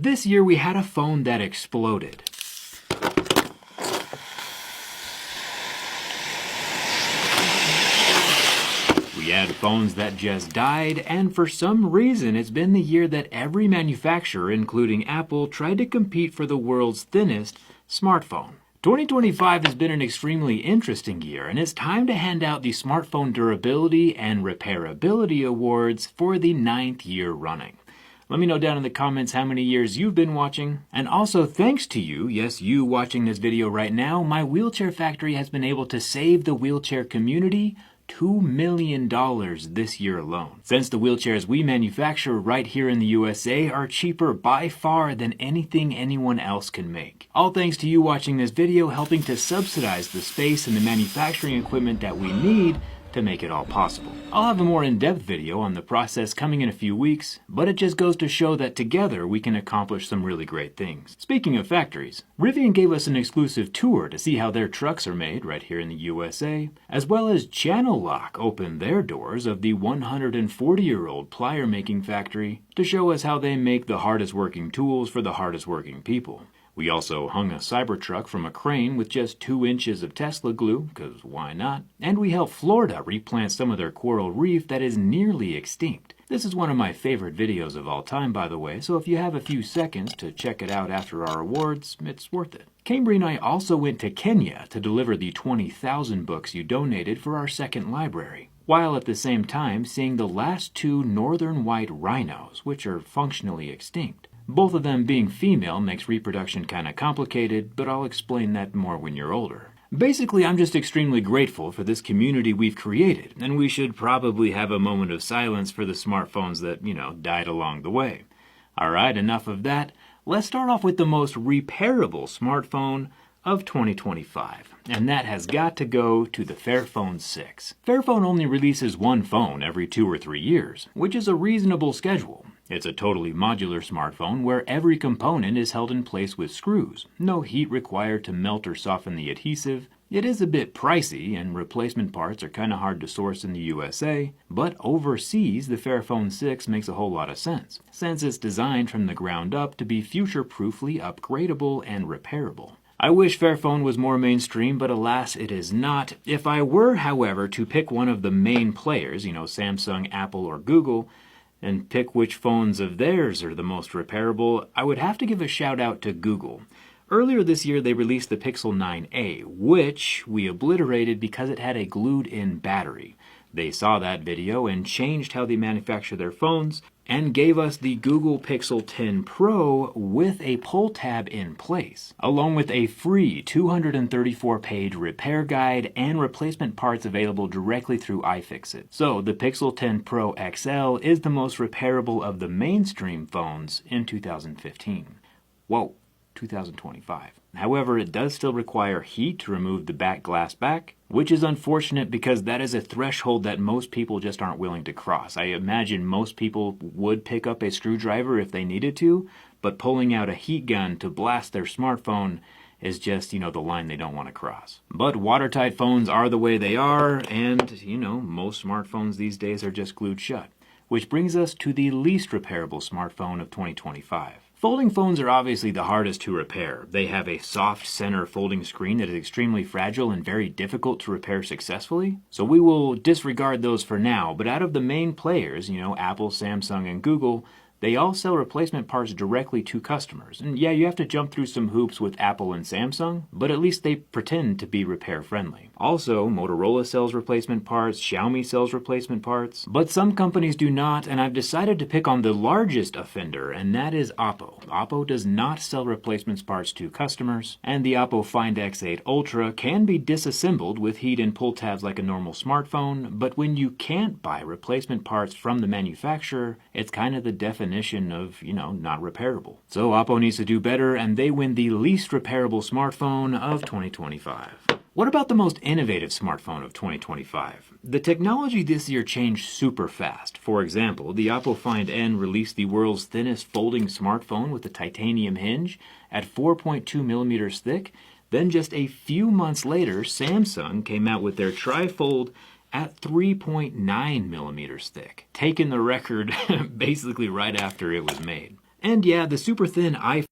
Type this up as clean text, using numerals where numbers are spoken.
This year we had a phone that exploded. We had phones that just died, and for some reason it's been the year that every manufacturer, including Apple, tried to compete for the world's thinnest smartphone. 2025 has been an extremely interesting year, and it's time to hand out the Smartphone Durability and Repairability Awards for the 9th year running. Let me know down in the comments how many years you've been watching. And also thanks to you, yes, you watching this video right now, my wheelchair factory has been able to save the wheelchair community $2 million this year alone. Since the wheelchairs we manufacture right here in the USA are cheaper by far than anything anyone else can make. All thanks to you watching this video, helping to subsidize the space and the manufacturing equipment that we need to make it all possible. I'll have a more in-depth video on the process coming in a few weeks, but it just goes to show that together we can accomplish some really great things. Speaking of factories, Rivian gave us an exclusive tour to see how their trucks are made right here in the USA, as well as Channel Lock opened their doors of the 140-year-old plier making factory to show us how they make the hardest working tools for the hardest working people. We also hung a Cybertruck from a crane with just 2 inches of Tesla glue, because why not? And we helped Florida replant some of their coral reef that is nearly extinct. This is one of my favorite videos of all time, by the way, so if you have a few seconds to check it out after our awards, it's worth it. Cambry and I also went to Kenya to deliver the 20,000 books you donated for our second library, while at the same time seeing the last 2 northern white rhinos, which are functionally extinct. Both of them being female makes reproduction kinda complicated, but I'll explain that more when you're older. Basically, I'm just extremely grateful for this community we've created, and we should probably have a moment of silence for the smartphones that, died along the way. Alright, enough of that. Let's start off with the most repairable smartphone of 2025, and that has got to go to the Fairphone 6. Fairphone only releases one phone every 2 or 3 years, which is a reasonable schedule. It's a totally modular smartphone where every component is held in place with screws. No heat required to melt or soften the adhesive. It is a bit pricey, and replacement parts are kinda hard to source in the USA, but overseas the Fairphone 6 makes a whole lot of sense, since it's designed from the ground up to be future-proofly upgradable and repairable. I wish Fairphone was more mainstream, but alas, it is not. If I were, however, to pick one of the main players, Samsung, Apple, or Google, and pick which phones of theirs are the most repairable, I would have to give a shout out to Google. Earlier this year they released the Pixel 9a, which we obliterated because it had a glued-in battery. They saw that video and changed how they manufacture their phones, and gave us the Google Pixel 10 Pro with a pull tab in place, along with a free 234-page repair guide and replacement parts available directly through iFixit. So the Pixel 10 Pro XL is the most repairable of the mainstream phones in 2015. Whoa, 2025. However, it does still require heat to remove the back glass back, which is unfortunate because that is a threshold that most people just aren't willing to cross. I imagine most people would pick up a screwdriver if they needed to, but pulling out a heat gun to blast their smartphone is just, the line they don't want to cross. But watertight phones are the way they are, and, most smartphones these days are just glued shut. Which brings us to the least repairable smartphone of 2025. Folding phones are obviously the hardest to repair. They have a soft center folding screen that is extremely fragile and very difficult to repair successfully. So we will disregard those for now, but out of the main players, Apple, Samsung, and Google, they all sell replacement parts directly to customers. And yeah, you have to jump through some hoops with Apple and Samsung, but at least they pretend to be repair friendly. Also, Motorola sells replacement parts, Xiaomi sells replacement parts, but some companies do not, and I've decided to pick on the largest offender, and that is Oppo. Oppo does not sell replacement parts to customers, and the Oppo Find X8 Ultra can be disassembled with heat and pull tabs like a normal smartphone, but when you can't buy replacement parts from the manufacturer, it's kind of the definition of, not repairable. So Oppo needs to do better, and they win the least repairable smartphone of 2025. What about the most innovative smartphone of 2025? The technology this year changed super fast. For example, the Oppo Find N released the world's thinnest folding smartphone with a titanium hinge at 4.2 millimeters thick. Then just a few months later, Samsung came out with their trifold at 3.9 millimeters thick, taking the record basically right after it was made. And yeah, the super thin iPhone